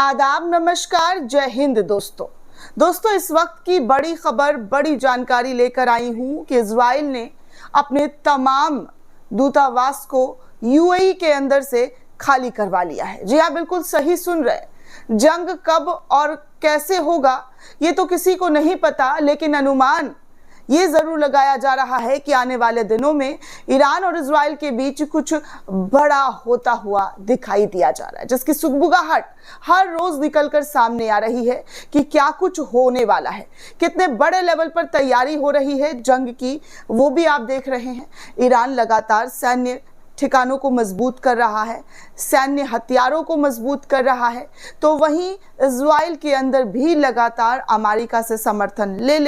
आदाब, नमस्कार, जय हिंद दोस्तों इस वक्त की बड़ी खबर, बड़ी जानकारी लेकर आई हूं कि इजराइल ने अपने तमाम दूतावास को यूएई के अंदर से खाली करवा लिया है। जी हाँ, बिल्कुल सही सुन रहे हैं। जंग कब और कैसे होगा ये तो किसी को नहीं पता, लेकिन अनुमान ये जरूर लगाया जा रहा है कि आने वाले दिनों में ईरान और इजराइल के बीच कुछ बड़ा होता हुआ दिखाई दिया जा रहा है, जिसकी सुगबुगाहट हर रोज निकलकर सामने आ रही है कि क्या कुछ होने वाला है। कितने बड़े लेवल पर तैयारी हो रही है जंग की, वो भी आप देख रहे हैं। ईरान लगातार सैन्य ठिकानों को मजबूत कर रहा है, सैन्य हथियारों को मजबूत कर रहा है, तो वहीं इजराइल के अंदर भी लगातार अमेरिका से समर्थन ले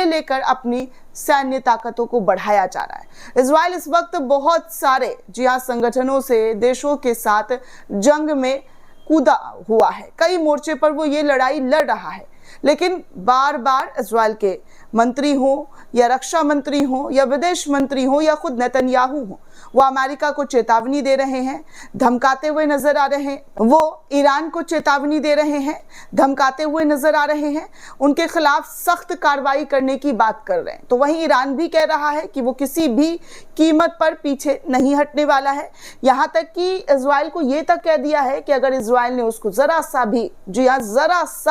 लेकर अपनी सैन्य ताकतों को बढ़ाया जा रहा है। इजराइल इस वक्त बहुत सारे संगठनों से, देशों के साथ जंग में कूदा हुआ है। कई मोर्चे पर वो ये लड़ाई लड़ रहा है, लेकिन बार बार इजराइल के मंत्री हो या रक्षा मंत्री हो या विदेश मंत्री हो या खुद नेतन्याहू हो, वो अमेरिका को चेतावनी दे रहे हैं, धमकाते हुए नजर आ रहे हैं। वो ईरान को चेतावनी दे रहे हैं, धमकाते हुए नजर आ रहे हैं, उनके खिलाफ सख्त कार्रवाई करने की बात कर रहे हैं। तो वहीं ईरान भी कह रहा है कि वो किसी भी कीमत पर पीछे नहीं हटने वाला है। यहाँ तक कि इजराइल को ये तक कह दिया है कि अगर इजराइल ने उसको जरा सा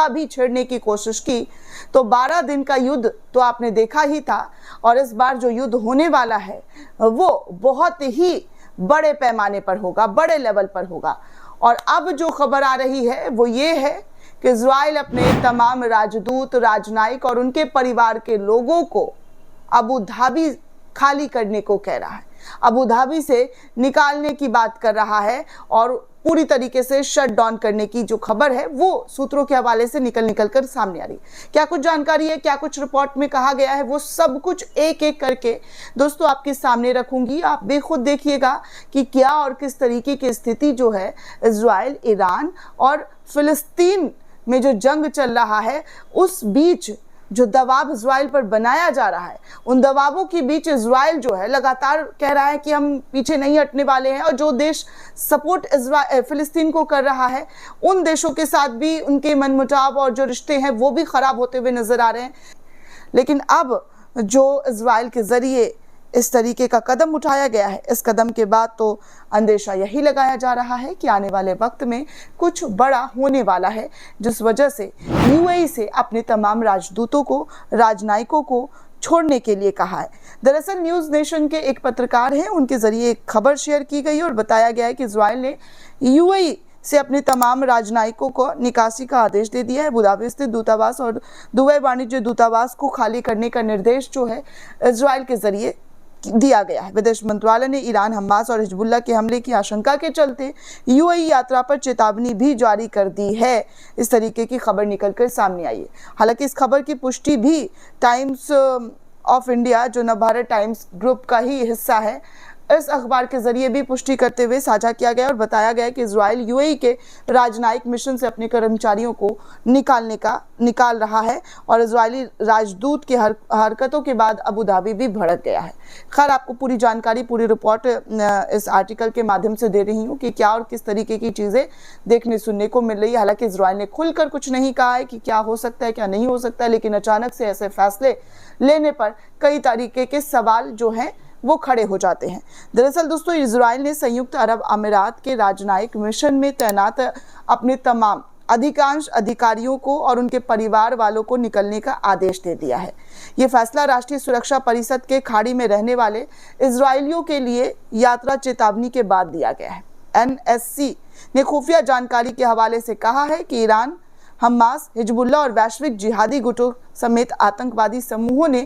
भी छेड़ने की कोशिश की तो 12 दिन का युद्ध तो आपने देखा ही था, और इस बार जो युद्ध होने वाला है वो बहुत ही बड़े पैमाने पर होगा, बड़े लेवल पर होगा। और अब जो खबर आ रही है वो ये है कि इजराइल अपने तमाम राजदूत, राजनयिक और उनके परिवार के लोगों को अबू धाबी खाली करने को कह रहा है, अबू धाबी से निकालने की बात कर रहा है, और पूरी तरीके से शट डाउन करने की जो खबर है वो सूत्रों के हवाले से निकल कर सामने आ रही है। क्या कुछ जानकारी है, क्या कुछ रिपोर्ट में कहा गया है, वो सब कुछ एक एक करके दोस्तों आपके सामने रखूंगी। आप बेखुद देखिएगा कि क्या और किस तरीके की स्थिति जो है इजराइल, ईरान और फिलिस्तीन में जो जंग चल रहा है उस बीच जो दबाव इजराइल पर बनाया जा रहा है, उन दबावों के बीच इजराइल जो है लगातार कह रहा है कि हम पीछे नहीं हटने वाले हैं, और जो देश सपोर्ट फिलिस्तीन को कर रहा है उन देशों के साथ भी उनके मनमुटाव और जो रिश्ते हैं वो भी खराब होते हुए नजर आ रहे हैं। लेकिन अब जो इजराइल के जरिए इस तरीके का कदम उठाया गया है, इस कदम के बाद तो अंदेशा यही लगाया जा रहा है कि आने वाले वक्त में कुछ बड़ा होने वाला है, जिस वजह से यूएई से अपने तमाम राजदूतों को, राजनयिकों को छोड़ने के लिए कहा है। दरअसल न्यूज़ नेशन के एक पत्रकार हैं, उनके जरिए एक खबर शेयर की गई और बताया गया है कि इजराइल ने यूएई से अपने तमाम राजनयिकों को निकासी का आदेश दे दिया है। अबू धाबी स्थित दूतावास और दुबई वाणिज्य दूतावास को खाली करने का निर्देश जो है इजराइल के जरिए दिया गया है। विदेश मंत्रालय ने ईरान, हमास और हिजबुल्लाह के हमले की आशंका के चलते यूएई यात्रा पर चेतावनी भी जारी कर दी है। इस तरीके की खबर निकलकर सामने आई है। हालांकि इस खबर की पुष्टि भी टाइम्स ऑफ इंडिया, जो नवभारत टाइम्स ग्रुप का ही हिस्सा है, इस अखबार के जरिए भी पुष्टि करते हुए साझा किया गया और बताया गया कि इजराइल यूएई के राजनयिक मिशन से अपने कर्मचारियों को निकाल रहा है, और इजरायली राजदूत की हरकतों के बाद अबू धाबी भी भड़क गया है। खैर, आपको पूरी जानकारी, पूरी रिपोर्ट इस आर्टिकल के माध्यम से दे रही हूँ कि क्या और किस तरीके की चीज़ें देखने सुनने को मिल रही है। हालांकि इजराइल ने खुलकर कुछ नहीं कहा है कि क्या हो सकता है, क्या नहीं हो सकता है, लेकिन अचानक से ऐसे फैसले लेने पर कई तरीके के सवाल जो हैं वो खड़े हो जाते हैं। दरअसल दोस्तों, इजराइल ने संयुक्त अरब अमीरात के राजनयिक मिशन में तैनात अपने तमाम अधिकांश अधिकारियों को और उनके परिवार वालों को निकलने का आदेश दे दिया है। ये फैसला राष्ट्रीय सुरक्षा परिषद के खाड़ी में रहने वाले इजरायलियों के लिए यात्रा चेतावनी के बाद दिया गया है। एनएससी ने खुफिया जानकारी के हवाले से कहा है कि ईरान, हमास, हिजबुल्लाह और वैश्विक जिहादी गुटों समेत आतंकवादी समूहों ने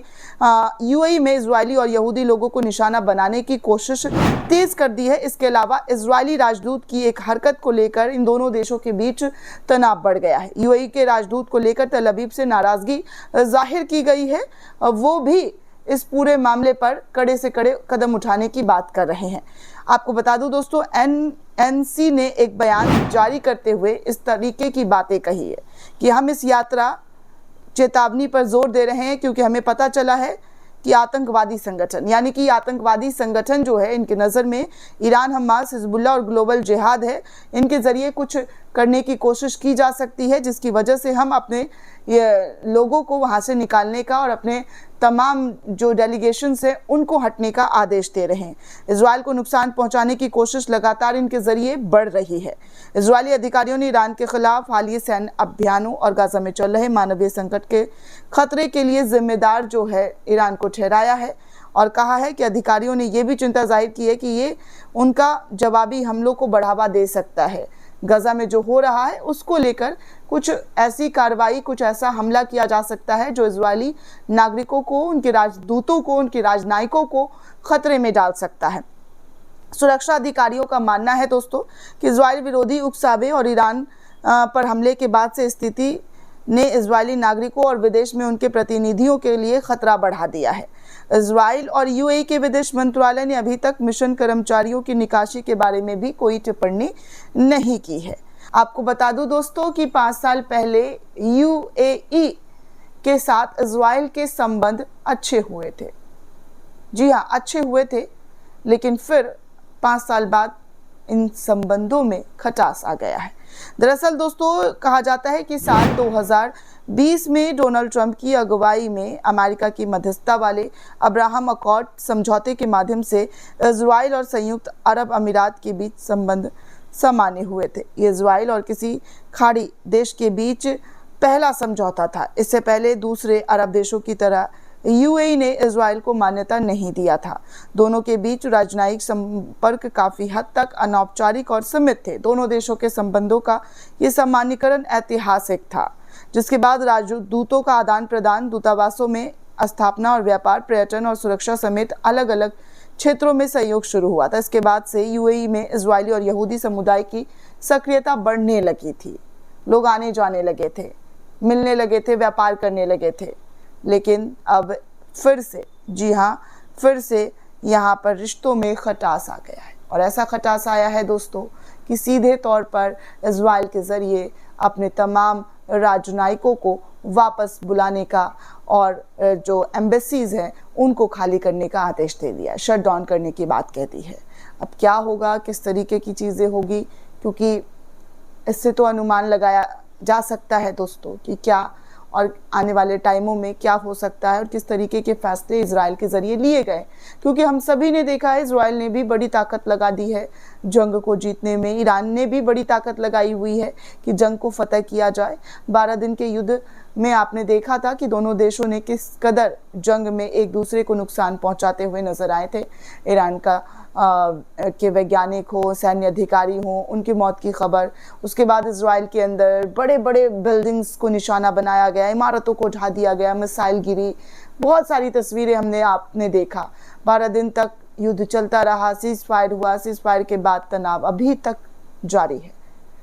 यूएई में इजरायली और यहूदी लोगों को निशाना बनाने की कोशिश तेज कर दी है। इसके अलावा इजरायली राजदूत की एक हरकत को लेकर इन दोनों देशों के बीच तनाव बढ़ गया है। यूएई के राजदूत को लेकर तल अवीव से नाराजगी जाहिर की गई है, वो भी इस पूरे मामले पर कड़े से कड़े कदम उठाने की बात कर रहे हैं। आपको बता दूं दोस्तों, एनएनसी ने एक बयान जारी करते हुए इस तरीके की बातें कही है कि हम इस यात्रा चेतावनी पर जोर दे रहे हैं क्योंकि हमें पता चला है कि आतंकवादी संगठन, यानी कि आतंकवादी संगठन जो है इनके नज़र में ईरान, हमास, हिजबुल्लाह और ग्लोबल जिहाद है, इनके ज़रिए कुछ करने की कोशिश की जा सकती है, जिसकी वजह से हम अपने ये लोगों को वहाँ से निकालने का और अपने तमाम जो डेलीगेशंस हैं उनको हटने का आदेश दे रहे हैं। इजराइल को नुकसान पहुंचाने की कोशिश लगातार इनके जरिए बढ़ रही है। इजरायली अधिकारियों ने ईरान के खिलाफ हालिया सैन्य अभियानों और गाजा में चल रहे मानवीय संकट के खतरे के लिए जिम्मेदार जो है ईरान को ठहराया है और कहा है कि अधिकारियों ने ये भी चिंता जाहिर की है कि ये उनका जवाबी हमलों को बढ़ावा दे सकता है। गजा में जो हो रहा है उसको लेकर कुछ ऐसी कार्रवाई, कुछ ऐसा हमला किया जा सकता है जो इजरायली नागरिकों को, उनके राजदूतों को, उनके राजनयिकों को खतरे में डाल सकता है। सुरक्षा अधिकारियों का मानना है दोस्तों कि इजराइल विरोधी उकसावे और ईरान पर हमले के बाद से स्थिति ने इजरायली नागरिकों और विदेश में उनके प्रतिनिधियों के लिए खतरा बढ़ा दिया है। इजराइल और यूएई के विदेश मंत्रालय ने अभी तक मिशन कर्मचारियों की निकासी के बारे में भी कोई टिप्पणी नहीं की है। आपको बता दूं दोस्तों कि 5 साल पहले यूएई के साथ इजराइल के संबंध अच्छे हुए थे। जी हाँ, अच्छे हुए थे, लेकिन फिर 5 साल बाद इन संबंधों में खटास आ गया है। दरअसल दोस्तों कहा जाता है कि साल 2020 में डोनाल्ड ट्रंप की अगुवाई में अमेरिका की मध्यस्थता वाले अब्राहम अकॉर्ड समझौते के माध्यम से इजराइल और संयुक्त अरब अमीरात के बीच संबंध सामान्य हुए थे। ये इजराइल और किसी खाड़ी देश के बीच पहला समझौता था। इससे पहले दूसरे अरब देशों की तरह यूएई ने इजराइल को मान्यता नहीं दिया था। दोनों के बीच राजनयिक संपर्क काफी हद तक अनौपचारिक और सीमित थे। दोनों देशों के संबंधों का ये सामान्यीकरण ऐतिहासिक था, जिसके बाद राजदूतों का आदान प्रदान, दूतावासों में स्थापना और व्यापार, पर्यटन और सुरक्षा समेत अलग अलग क्षेत्रों में सहयोग शुरू हुआ था। इसके बाद से यूएई में इजरायली और यहूदी समुदाय की सक्रियता बढ़ने लगी थी। लोग आने जाने लगे थे, मिलने लगे थे, व्यापार करने लगे थे। लेकिन अब फिर से, जी हाँ, फिर से यहाँ पर रिश्तों में खटास आ गया है। और ऐसा खटास आया है दोस्तों कि सीधे तौर पर इजराइल के ज़रिए अपने तमाम राजनयिकों को वापस बुलाने का और जो एम्बेसीज़ हैं उनको खाली करने का आदेश दे दिया, शट डाउन करने की बात कहती है। अब क्या होगा, किस तरीके की चीज़ें होगी, क्योंकि इससे तो अनुमान लगाया जा सकता है दोस्तों कि क्या और आने वाले टाइमों में क्या हो सकता है और किस तरीके के फैसले इजराइल के ज़रिए लिए गए। क्योंकि हम सभी ने देखा है इजराइल ने भी बड़ी ताकत लगा दी है जंग को जीतने में। ईरान ने भी बड़ी ताकत लगाई हुई है कि जंग को फतह किया जाए। 12 दिन के युद्ध में आपने देखा था कि दोनों देशों ने किस कदर जंग में एक दूसरे को नुकसान पहुंचाते हुए नजर आए थे। ईरान के वैज्ञानिक हो, सैन्य अधिकारी हो, उनकी मौत की खबर, उसके बाद इजराइल के अंदर बड़े बड़े बिल्डिंग्स को निशाना बनाया गया, इमारतों को ढा दिया गया, मिसाइल गिरी, बहुत सारी तस्वीरें आपने देखा। 12 दिन तक युद्ध चलता रहा, सीज फायर हुआ, सीज फायर के बाद तनाव अभी तक जारी है।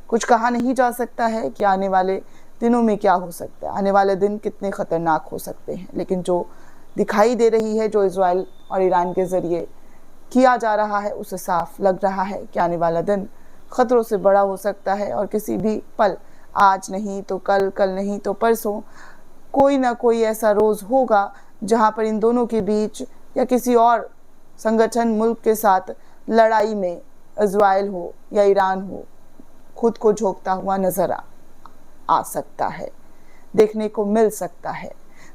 कुछ कहा नहीं जा सकता है कि आने वाले दिनों में क्या हो सकता है, आने वाले दिन कितने खतरनाक हो सकते हैं। लेकिन जो दिखाई दे रही है, जो इजराइल और ईरान के ज़रिए किया जा रहा है, उसे साफ लग रहा है कि आने वाला दिन खतरों से बड़ा हो सकता है और किसी भी पल, आज नहीं तो कल, कल नहीं तो परसों, कोई ना कोई ऐसा रोज़ होगा जहां पर इन दोनों के बीच या किसी और संगठन मुल्क के साथ लड़ाई में इजराइल हो या ईरान हो, खुद को झोंकता हुआ नजर आ सकता है, देखने को मिल सकता है।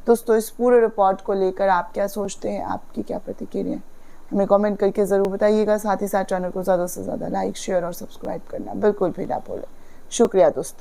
दोस्तों, इस पूरे रिपोर्ट को लेकर आप क्या सोचते हैं, आपकी क्या प्रतिक्रिया, हमें कमेंट करके ज़रूर बताइएगा। साथ ही साथ चैनल को ज़्यादा से ज़्यादा लाइक, शेयर और सब्सक्राइब करना बिल्कुल भी ना भूलें। शुक्रिया दोस्तों।